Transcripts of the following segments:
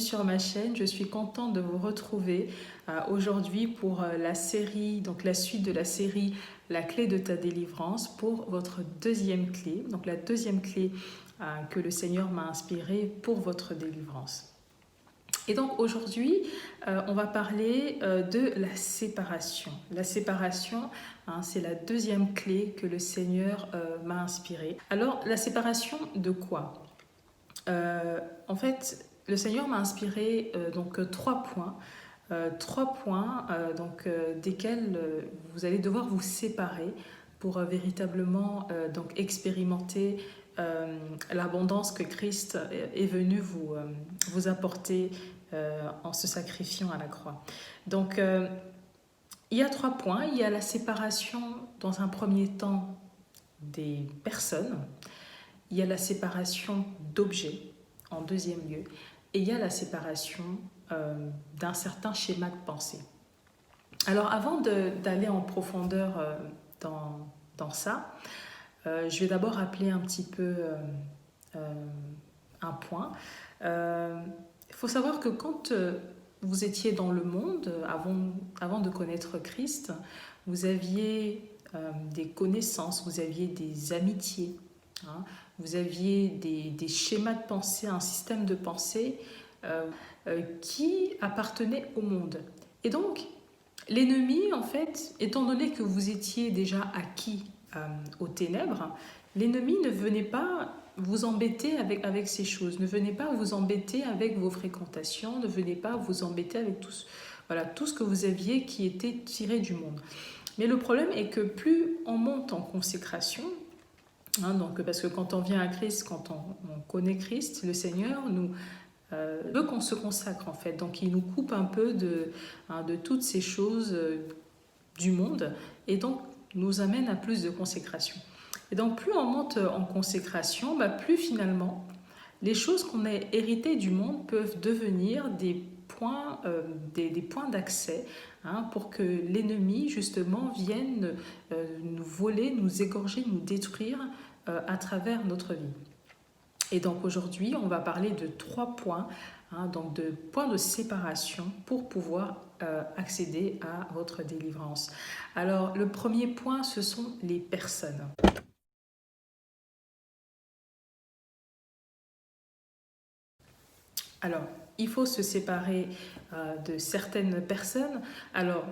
sur ma chaîne. Je suis contente de vous retrouver aujourd'hui pour la série, donc la suite de la série La clé de ta délivrance pour votre deuxième clé, donc la deuxième clé que le Seigneur m'a inspirée pour votre délivrance. Et donc aujourd'hui, on va parler de la séparation. La séparation, c'est la deuxième clé que le Seigneur m'a inspirée. Alors, la séparation de quoi ? En fait, le Seigneur m'a inspiré donc trois points, desquels vous allez devoir vous séparer pour véritablement donc expérimenter l'abondance que Christ est venu vous apporter en se sacrifiant à la croix. Donc, il y a trois points. Il y a la séparation dans un premier temps des personnes. Il y a la séparation d'objets en deuxième lieu, et il y a la séparation d'un certain schéma de pensée. Alors avant d'aller en profondeur dans ça, je vais d'abord rappeler un petit peu un point. Il faut savoir que quand vous étiez dans le monde, avant de connaître Christ, vous aviez des connaissances, vous aviez des amitiés, vous aviez des schémas de pensée, un système de pensée qui appartenait au monde. Et donc, l'ennemi, en fait, étant donné que vous étiez déjà acquis aux ténèbres, l'ennemi ne venait pas vous embêter avec ces choses, ne venez pas vous embêter avec vos fréquentations, ne venez pas vous embêter avec tout ce que vous aviez qui était tiré du monde. Mais le problème est que plus on monte en consécration, donc, parce que quand on vient à Christ, quand on connaît Christ, le Seigneur veut qu'on se consacre en fait. Donc il nous coupe un peu de toutes ces choses du monde et donc nous amène à plus de consécration. Et donc plus on monte en consécration, plus finalement les choses qu'on a héritées du monde peuvent devenir des points d'accès pour que l'ennemi justement vienne nous voler, nous égorger, nous détruire à travers notre vie. Et donc aujourd'hui, on va parler de trois points, donc de points de séparation pour pouvoir accéder à votre délivrance. Alors le premier point, ce sont les personnes. Alors, il faut se séparer de certaines personnes. Alors,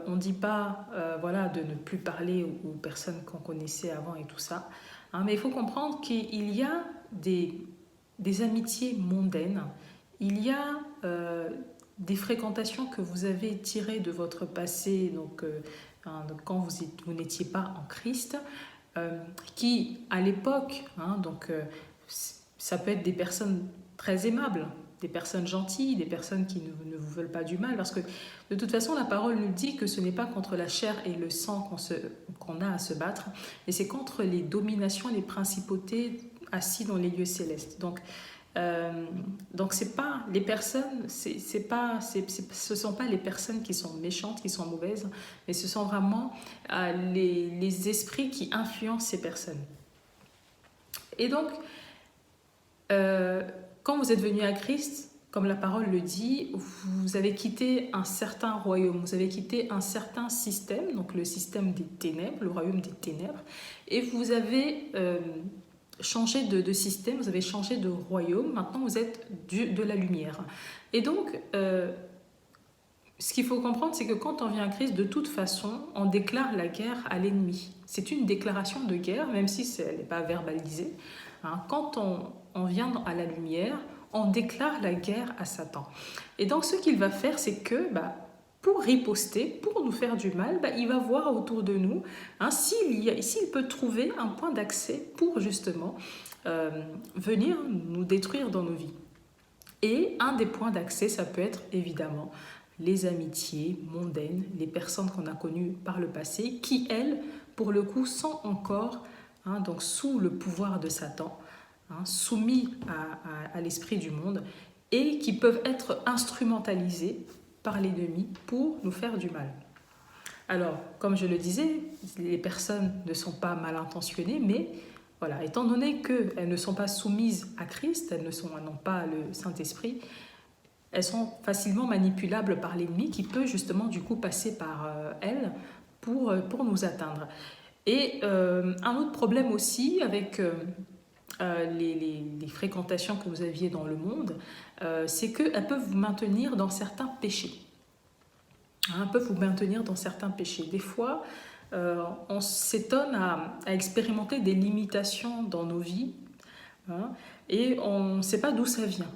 on ne dit pas de ne plus parler aux personnes qu'on connaissait avant et tout ça. Mais il faut comprendre qu'il y a des amitiés mondaines. Il y a des fréquentations que vous avez tirées de votre passé, donc quand vous n'étiez pas en Christ, qui, à l'époque, ça peut être des personnes très aimables, des personnes gentilles, des personnes qui ne vous veulent pas du mal, parce que de toute façon la parole nous dit que ce n'est pas contre la chair et le sang qu'on a à se battre, mais c'est contre les dominations, les principautés assis dans les lieux célestes. Donc c'est pas les personnes, ce sont pas les personnes qui sont méchantes, qui sont mauvaises, mais ce sont vraiment les esprits qui influencent ces personnes. Et donc quand vous êtes venu à Christ, comme la parole le dit, vous avez quitté un certain royaume, vous avez quitté un certain système, donc le système des ténèbres, le royaume des ténèbres, et vous avez changé de système, vous avez changé de royaume, maintenant vous êtes de la lumière. Et donc, ce qu'il faut comprendre, c'est que quand on vient à Christ, de toute façon, on déclare la guerre à l'ennemi. C'est une déclaration de guerre, même si elle n'est pas verbalisée. Quand on vient à la lumière, on déclare la guerre à Satan. Et donc, ce qu'il va faire, c'est que pour riposter, pour nous faire du mal, il va voir autour de nous s'il peut trouver un point d'accès pour justement venir nous détruire dans nos vies. Et un des points d'accès, ça peut être évidemment les amitiés mondaines, les personnes qu'on a connues par le passé, qui, elles, pour le coup, sont encore donc sous le pouvoir de Satan, soumis à l'esprit du monde, et qui peuvent être instrumentalisées par l'ennemi pour nous faire du mal. Alors, comme je le disais, les personnes ne sont pas mal intentionnées, mais voilà, étant donné qu'elles ne sont pas soumises à Christ, elles n'ont pas le Saint-Esprit, elles sont facilement manipulables par l'ennemi qui peut justement du coup passer par elles pour nous atteindre. Et un autre problème aussi avec les fréquentations que vous aviez dans le monde, c'est qu'elles peuvent vous maintenir dans certains péchés. Hein, elles peuvent vous maintenir dans certains péchés. Des fois, on s'étonne à expérimenter des limitations dans nos vies, hein, et on ne sait pas d'où ça vient.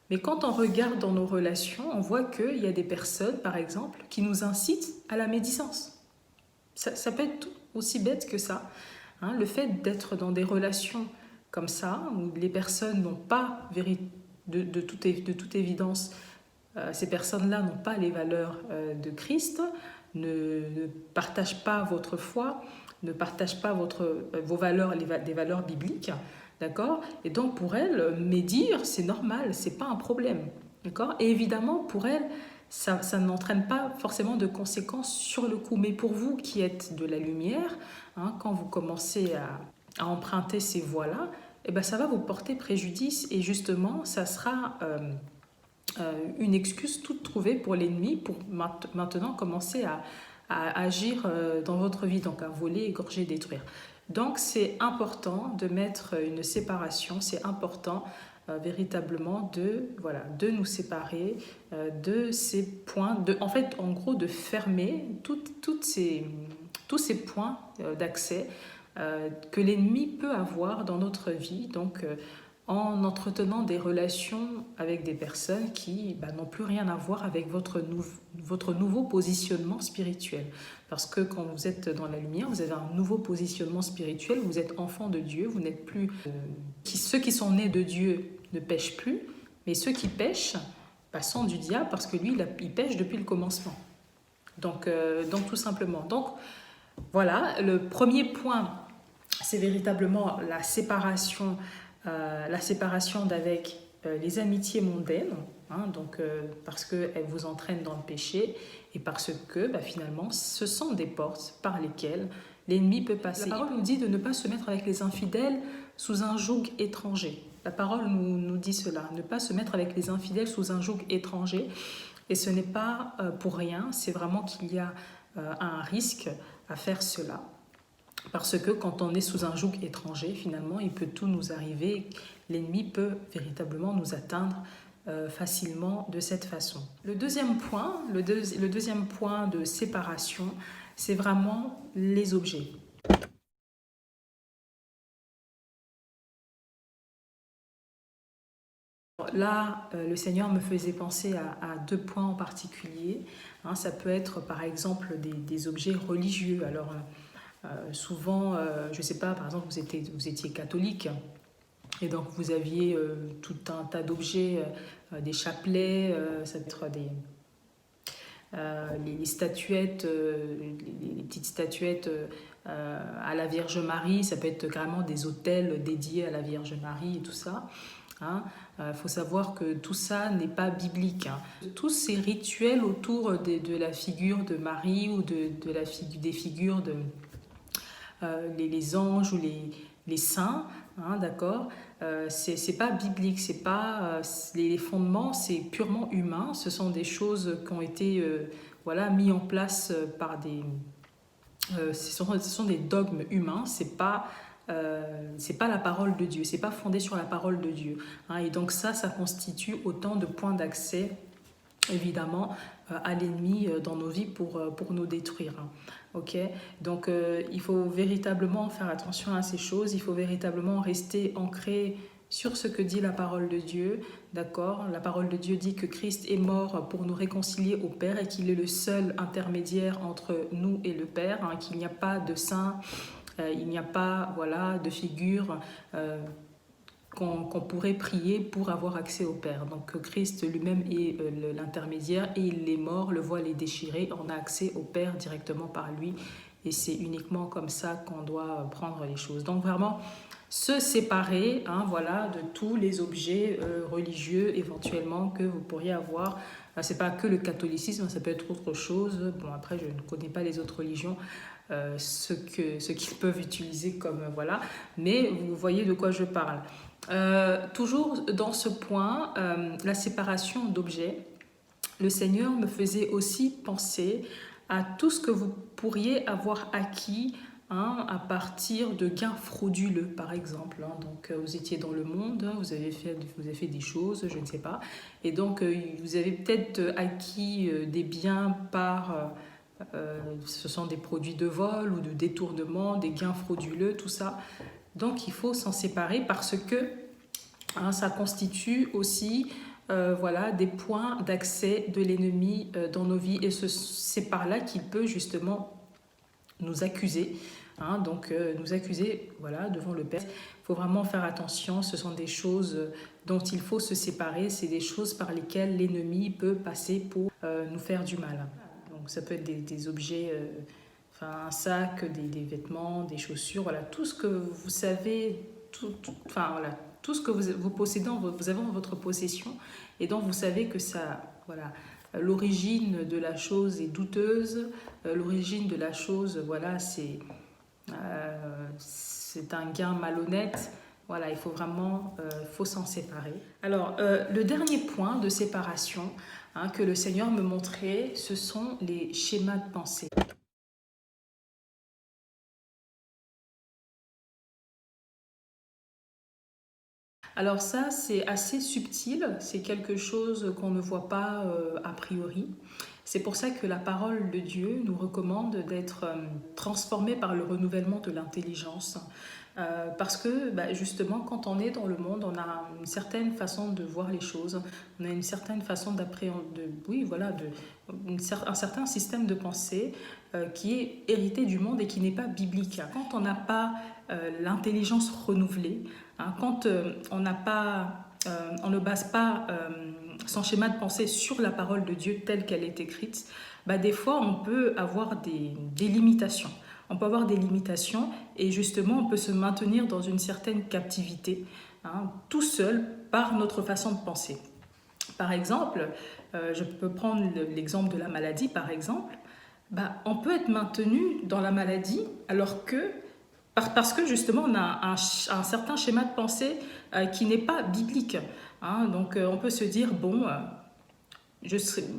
Mais quand on regarde dans nos relations, on voit qu'il y a des personnes, par exemple, qui nous incitent à la médisance. Ça peut être aussi bête que ça. Hein, le fait d'être dans des relations comme ça, où les personnes n'ont pas, de toute évidence, ces personnes-là n'ont pas les valeurs de Christ, ne partagent pas votre foi, ne partagent pas vos valeurs, des valeurs bibliques, d'accord? Et donc pour elles, médire, c'est normal, c'est pas un problème, d'accord? Et évidemment, pour elles, ça n'entraîne pas forcément de conséquences sur le coup. Mais pour vous qui êtes de la lumière, hein, quand vous commencez à emprunter ces voies-là, eh ben, ça va vous porter préjudice et justement, ça sera une excuse toute trouvée pour l'ennemi pour maintenant commencer à agir dans votre vie, donc à voler, égorger, détruire. Donc c'est important de mettre une séparation, c'est important véritablement de nous séparer de ces points, en fait en gros de fermer tous ces points d'accès que l'ennemi peut avoir dans notre vie, donc en entretenant des relations avec des personnes qui n'ont plus rien à voir avec votre nouveau positionnement spirituel. Parce que quand vous êtes dans la lumière, vous avez un nouveau positionnement spirituel, vous êtes enfant de Dieu, vous n'êtes plus... ceux qui sont nés de Dieu ne pêchent plus, mais ceux qui pêchent sont du diable parce que lui, il pêche depuis le commencement. Donc tout simplement. Donc voilà, le premier point, c'est véritablement la séparation d'avec les amitiés mondaines, hein, donc, parce qu'elles vous entraînent dans le péché et parce que finalement ce sont des portes par lesquelles l'ennemi peut passer. La parole nous dit de ne pas se mettre avec les infidèles sous un joug étranger. La parole nous dit cela, ne pas se mettre avec les infidèles sous un joug étranger. Et ce n'est pas pour rien, c'est vraiment qu'il y a un risque à faire cela. Parce que quand on est sous un joug étranger, finalement, il peut tout nous arriver. L'ennemi peut véritablement nous atteindre facilement de cette façon. Le deuxième point de séparation, c'est vraiment les objets. Là, le Seigneur me faisait penser à deux points en particulier. Hein, ça peut être par exemple des objets religieux. Alors, souvent, je ne sais pas, par exemple, vous étiez catholique et donc vous aviez tout un tas d'objets, des chapelets, ça peut être les statuettes, les petites statuettes à la Vierge Marie, ça peut être carrément des autels dédiés à la Vierge Marie et tout ça. Hein. Faut savoir que tout ça n'est pas biblique. Hein. Tous ces rituels autour de la figure de Marie ou des figures de les anges ou les saints, hein, d'accord, c'est pas biblique, c'est pas les fondements, c'est purement humain. Ce sont des choses qui ont été mis en place par des ce sont des dogmes humains. C'est pas la parole de Dieu, c'est pas fondé sur la parole de Dieu, hein, et donc ça constitue autant de points d'accès évidemment à l'ennemi dans nos vies pour nous détruire. Hein. Ok, donc il faut véritablement faire attention à ces choses, il faut véritablement rester ancré sur ce que dit la parole de Dieu, d'accord? La parole de Dieu dit que Christ est mort pour nous réconcilier au Père et qu'il est le seul intermédiaire entre nous et le Père, hein, qu'il n'y a pas de saint, il n'y a pas de figure qu'on pourrait prier pour avoir accès au Père. Donc Christ lui-même est l'intermédiaire et il est mort, le voile est déchiré, on a accès au Père directement par lui et c'est uniquement comme ça qu'on doit prendre les choses. Donc vraiment se séparer de tous les objets religieux éventuellement que vous pourriez avoir. C'est pas que le catholicisme, ça peut être autre chose. Bon, après je ne connais pas les autres religions, ce qu'ils peuvent utiliser comme voilà, mais vous voyez de quoi je parle. Toujours dans ce point, la séparation d'objets, le Seigneur me faisait aussi penser à tout ce que vous pourriez avoir acquis à partir de gains frauduleux, par exemple. Donc, vous étiez dans le monde, vous avez fait des choses, je ne sais pas. Et donc, vous avez peut-être acquis des biens par... ce sont des produits de vol ou de détournement, des gains frauduleux, tout ça. Donc, il faut s'en séparer parce que ça constitue aussi voilà, des points d'accès de l'ennemi dans nos vies. Et c'est par là qu'il peut justement nous accuser. Donc nous accuser voilà, devant le Père. Il faut vraiment faire attention. Ce sont des choses dont il faut se séparer. C'est des choses par lesquelles l'ennemi peut passer pour nous faire du mal. Donc ça peut être des objets... un sac, des vêtements, des chaussures, voilà, tout ce que vous savez, voilà, tout ce que vous possédez, vous avez en votre possession et dont vous savez que ça, voilà, l'origine de la chose est douteuse, l'origine de la chose, voilà, c'est un gain malhonnête. Voilà, il faut vraiment faut s'en séparer. Alors, le dernier point de séparation que le Seigneur me montrait, ce sont les schémas de pensée. Alors ça, c'est assez subtil, c'est quelque chose qu'on ne voit pas a priori. C'est pour ça que la parole de Dieu nous recommande d'être transformés par le renouvellement de l'intelligence. Parce que justement, quand on est dans le monde, on a une certaine façon de voir les choses, on a une certaine façon d'appréhender, oui, voilà, un certain système de pensée qui est hérité du monde et qui n'est pas biblique. Quand on n'a pas l'intelligence renouvelée, quand on ne base pas son schéma de pensée sur la parole de Dieu telle qu'elle est écrite, des fois on peut avoir des limitations. On peut avoir des limitations et justement on peut se maintenir dans une certaine captivité, tout seul par notre façon de penser. Par exemple, je peux prendre l'exemple de la maladie par exemple, on peut être maintenu dans la maladie alors que parce que justement on a un certain schéma de pensée qui n'est pas biblique. Donc on peut se dire, bon,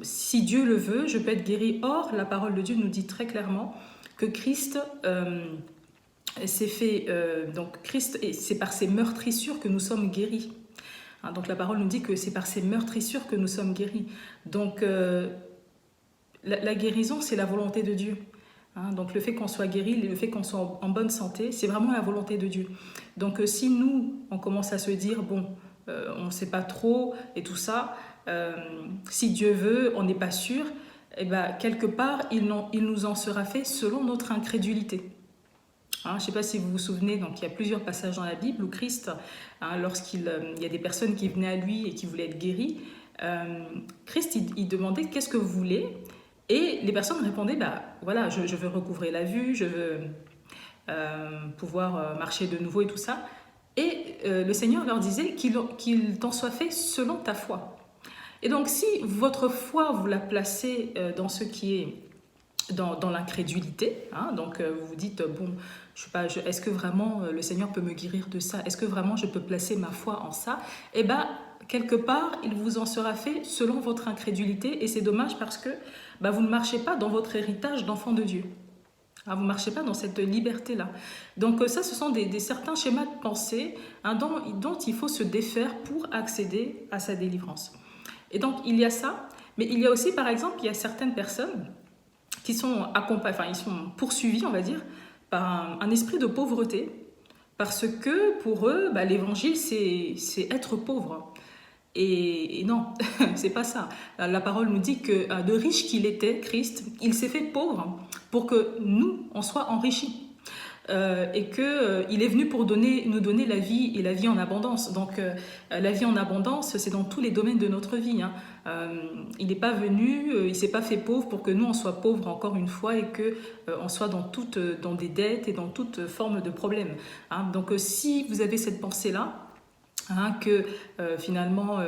si Dieu le veut, je peux être guéri. Or, la parole de Dieu nous dit très clairement que Christ s'est fait... donc Christ, c'est par ses meurtrissures que nous sommes guéris. Donc la parole nous dit que c'est par ses meurtrissures que nous sommes guéris. Donc la guérison, c'est la volonté de Dieu. Donc le fait qu'on soit guéri, le fait qu'on soit en bonne santé, c'est vraiment la volonté de Dieu. Donc si nous, on commence à se dire, bon, on ne sait pas trop et tout ça, si Dieu veut, on n'est pas sûr, et quelque part, il nous en sera fait selon notre incrédulité. Je ne sais pas si vous vous souvenez, donc il y a plusieurs passages dans la Bible où Christ, lorsqu'il y a des personnes qui venaient à lui et qui voulaient être guéries, Christ, il demandait « qu'est-ce que vous voulez ?» Et les personnes répondaient voilà, je veux recouvrer la vue, je veux pouvoir marcher de nouveau et tout ça. Et le Seigneur leur disait qu'il t'en soit fait selon ta foi. Et donc, si votre foi, vous la placez dans ce qui est dans l'incrédulité, donc vous vous dites, bon, je sais pas, est-ce que vraiment le Seigneur peut me guérir de ça? Est-ce que vraiment je peux placer ma foi en ça? Eh bien, quelque part, il vous en sera fait selon votre incrédulité. Et c'est dommage parce que vous ne marchez pas dans votre héritage d'enfant de Dieu. Vous ne marchez pas dans cette liberté-là. Donc ça, ce sont certains schémas de pensée dont il faut se défaire pour accéder à sa délivrance. Et donc, il y a ça. Mais il y a aussi, par exemple, il y a certaines personnes qui sont ils sont poursuivis, on va dire, par un esprit de pauvreté. Parce que pour eux, l'évangile, c'est être pauvre. Et non, c'est pas ça. La parole nous dit que de riche qu'il était, Christ, il s'est fait pauvre pour que nous, on soit enrichis. Et qu'il est venu pour nous donner la vie et la vie en abondance. Donc la vie en abondance, c'est dans tous les domaines de notre vie. Il n'est pas venu, il ne s'est pas fait pauvre pour que nous, on soit pauvres encore une fois et qu'on soit dans des dettes et dans toute forme de problèmes. Donc si vous avez cette pensée-là, que finalement,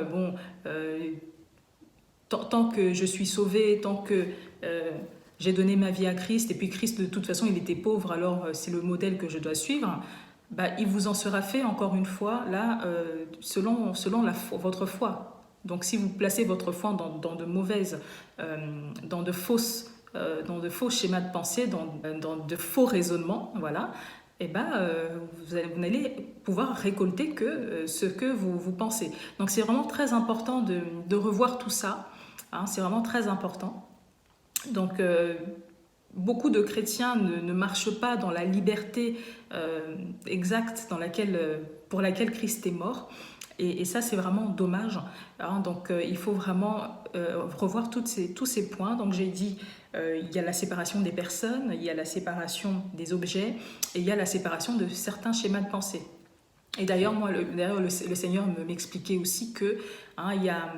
tant que je suis sauvée, tant que j'ai donné ma vie à Christ et puis Christ de toute façon il était pauvre, alors c'est le modèle que je dois suivre, bah, il vous en sera fait encore une fois là selon votre foi. Donc si vous placez votre foi dans de mauvaises, dans de fausses, dans de faux schémas de pensée, dans de faux raisonnements, voilà, et ben, vous n'allez pouvoir récolter que ce que vous pensez. Donc c'est vraiment très important de revoir tout ça, hein, c'est vraiment très important. Donc beaucoup de chrétiens ne marchent pas dans la liberté exacte pour laquelle Christ est mort. Et ça, c'est vraiment dommage. Hein. Donc, il faut vraiment revoir tous ces points. Donc, j'ai dit, il y a la séparation des personnes, il y a la séparation des objets, et il y a la séparation de certains schémas de pensée. Et d'ailleurs, moi, le Seigneur m'expliquait aussi que, hein, il y a,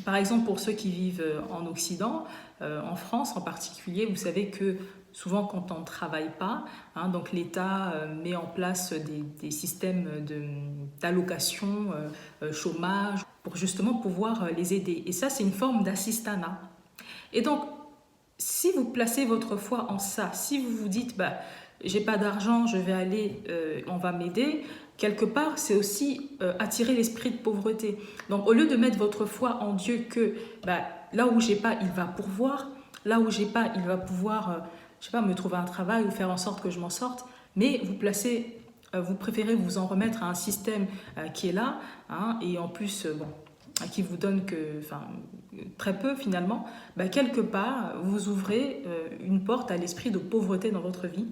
par exemple, pour ceux qui vivent en Occident, en France en particulier, vous savez que souvent quand on ne travaille pas, hein, donc l'État met en place des systèmes d'allocation, chômage, pour justement pouvoir les aider. Et ça, c'est une forme d'assistanat. Et donc, si vous placez votre foi en ça, si vous vous dites, bah, j'ai pas d'argent, je vais aller, on va m'aider, quelque part, c'est aussi attirer l'esprit de pauvreté. Donc, au lieu de mettre votre foi en Dieu que bah, là où j'ai pas, il va pourvoir, là où j'ai pas, il va pouvoir, je sais pas, me trouver un travail ou faire en sorte que je m'en sorte, mais vous préférez vous en remettre à un système qui est là, hein, et en plus, bon, qui vous donne très peu finalement, bah, quelque part, vous ouvrez une porte à l'esprit de pauvreté dans votre vie.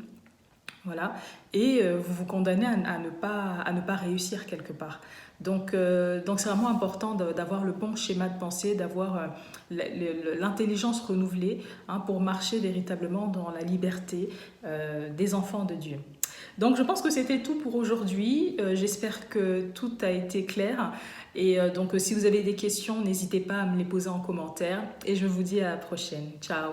Voilà, et vous vous condamnez à ne pas réussir quelque part. Donc c'est vraiment important d'avoir le bon schéma de pensée, d'avoir l'intelligence renouvelée, hein, pour marcher véritablement dans la liberté des enfants de Dieu. Donc je pense que c'était tout pour aujourd'hui. J'espère que tout a été clair. Et donc si vous avez des questions, n'hésitez pas à me les poser en commentaire. Et je vous dis à la prochaine. Ciao.